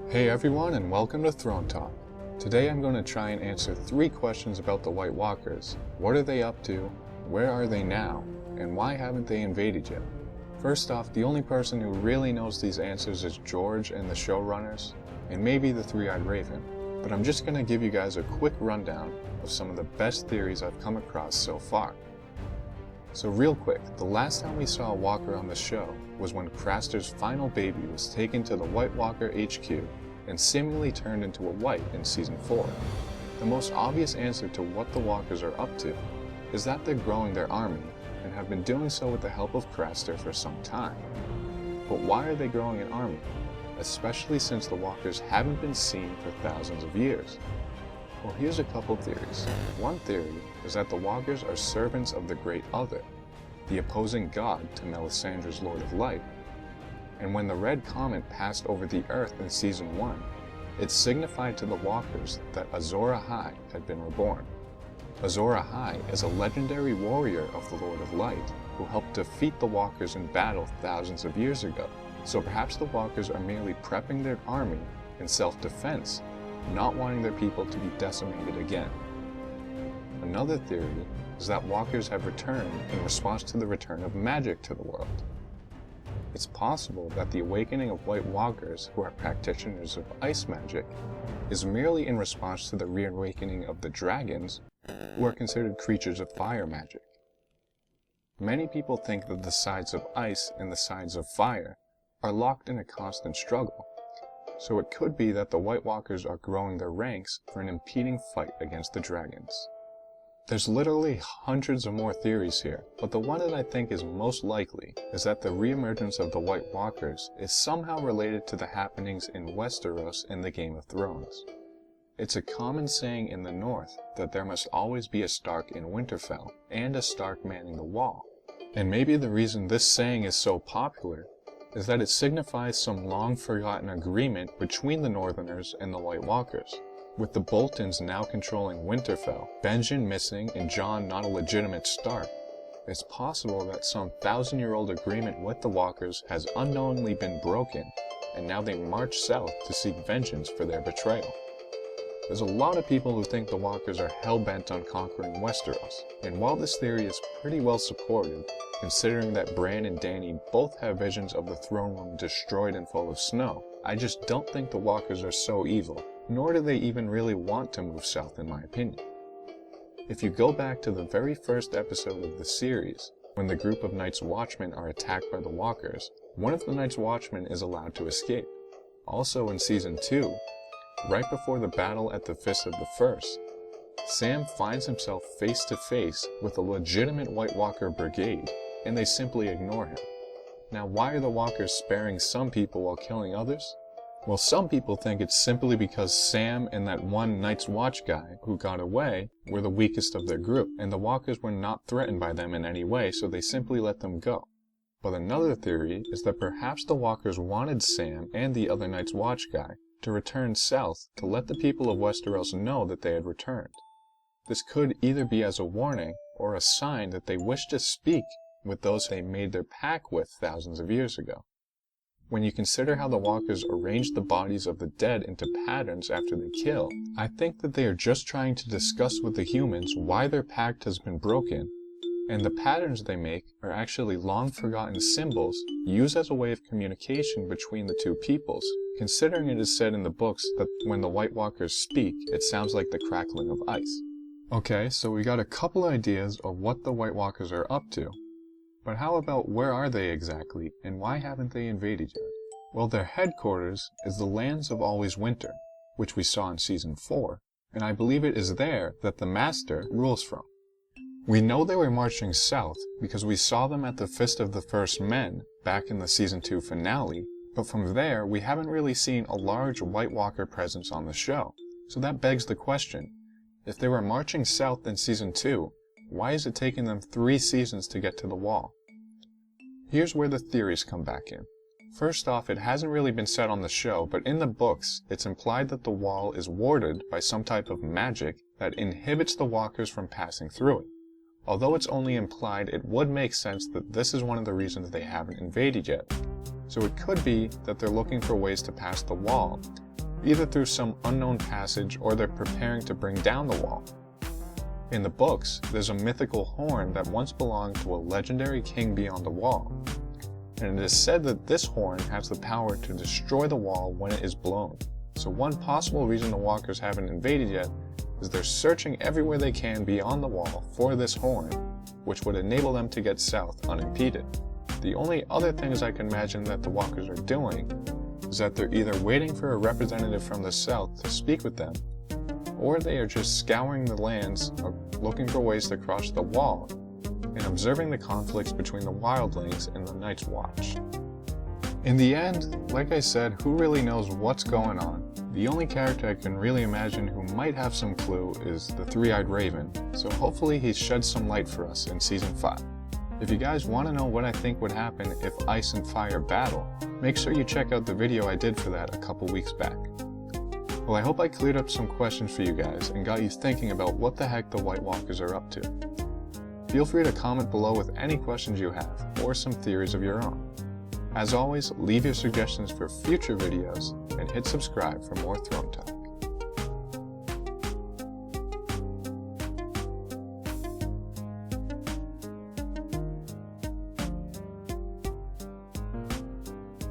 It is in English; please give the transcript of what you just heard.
Hey everyone, and welcome to Throne Talk. Today I'm going to try and answer 3 questions about the White Walkers. What are they up to? Where are they now? And why haven't they invaded yet? First off, the only person who really knows these answers is George and the showrunners, and maybe the Three-Eyed Raven. But I'm just going to give you guys a quick rundown of some of the best theories I've come across so far. So real quick, the last time we saw a Walker on the show was when Craster's final baby was taken to the White Walker HQ and seemingly turned into a White in Season 4. The most obvious answer to what the Walkers are up to is that they're growing their army and have been doing so with the help of Craster for some time. But why are they growing an army, especially since the Walkers haven't been seen for thousands of years? Well, here's a couple theories. One theory is that the Walkers are servants of the Great Other, the opposing god to Melisandre's Lord of Light. And when the Red Comet passed over the Earth in Season 1, it signified to the Walkers that Azor Ahai had been reborn. Azor Ahai is a legendary warrior of the Lord of Light who helped defeat the Walkers in battle thousands of years ago. So perhaps the Walkers are merely prepping their army in self-defense, not wanting their people to be decimated again. Another theory is that Walkers have returned in response to the return of magic to the world. It's possible that the awakening of White Walkers who are practitioners of ice magic is merely in response to the reawakening of the dragons who are considered creatures of fire magic. Many people think that the sides of ice and the sides of fire are locked in a constant struggle. So it could be that the White Walkers are growing their ranks for an impending fight against the dragons. There's literally hundreds of more theories here, but the one that I think is most likely is that the reemergence of the White Walkers is somehow related to the happenings in Westeros in the Game of Thrones. It's a common saying in the North that there must always be a Stark in Winterfell and a Stark manning the wall. And maybe the reason this saying is so popular is that it signifies some long-forgotten agreement between the Northerners and the White Walkers. With the Boltons now controlling Winterfell, Benjen missing and Jon not a legitimate Stark, it's possible that some 1,000-year-old agreement with the Walkers has unknowingly been broken, and now they march south to seek vengeance for their betrayal. There's a lot of people who think the Walkers are hell-bent on conquering Westeros, and while this theory is pretty well supported, considering that Bran and Dany both have visions of the throne room destroyed and full of snow, I just don't think the Walkers are so evil, nor do they even really want to move south in my opinion. If you go back to the very first episode of the series, when the group of Night's Watchmen are attacked by the Walkers, one of the Night's Watchmen is allowed to escape. Also in Season 2, right before the battle at the Fist of the First, Sam finds himself face to face with a legitimate White Walker brigade, and they simply ignore him. Now, why are the Walkers sparing some people while killing others? Well, some people think it's simply because Sam and that one Night's Watch guy who got away were the weakest of their group, and the Walkers were not threatened by them in any way, so they simply let them go. But another theory is that perhaps the Walkers wanted Sam and the other Night's Watch guy to return south to let the people of Westeros know that they had returned. This could either be as a warning or a sign that they wish to speak with those they made their pact with thousands of years ago. When you consider how the Walkers arranged the bodies of the dead into patterns after they kill, I think that they are just trying to discuss with the humans why their pact has been broken, and the patterns they make are actually long-forgotten symbols used as a way of communication between the two peoples, considering it is said in the books that when the White Walkers speak, it sounds like the crackling of ice. Okay, so we got a couple ideas of what the White Walkers are up to. But how about where are they exactly, and why haven't they invaded yet? Well, their headquarters is the Lands of Always Winter, which we saw in Season 4, and I believe it is there that the Master rules from. We know they were marching south because we saw them at the Fist of the First Men back in the Season 2 finale, but from there we haven't really seen a large White Walker presence on the show. So that begs the question, if they were marching south in Season 2, why is it taking them 3 seasons to get to the wall? Here's where the theories come back in. First off, it hasn't really been said on the show, but in the books, it's implied that the wall is warded by some type of magic that inhibits the Walkers from passing through it. Although it's only implied, it would make sense that this is one of the reasons they haven't invaded yet. so it could be that they're looking for ways to pass the wall, either through some unknown passage or they're preparing to bring down the wall. In the books, there's a mythical horn that once belonged to a legendary king beyond the wall, and it is said that this horn has the power to destroy the wall when it is blown. So one possible reason the walkers haven't invaded yet is they're searching everywhere they can beyond the wall for this horn, which would enable them to get south unimpeded. The only other things I can imagine that the walkers are doing is that they're either waiting for a representative from the south to speak with them, or they are just scouring the lands looking for ways to cross the wall and observing the conflicts between the wildlings and the Night's Watch. In the end, like I said, who really knows what's going on? The only character I can really imagine who might have some clue is the Three-Eyed Raven, so hopefully he sheds some light for us in Season 5. If you guys want to know what I think would happen if Ice and Fire battle, make sure you check out the video I did for that a couple weeks back. Well, I hope I cleared up some questions for you guys and got you thinking about what the heck the White Walkers are up to. Feel free to comment below with any questions you have, or some theories of your own. As always, leave your suggestions for future videos, and hit subscribe for more Throne Talk.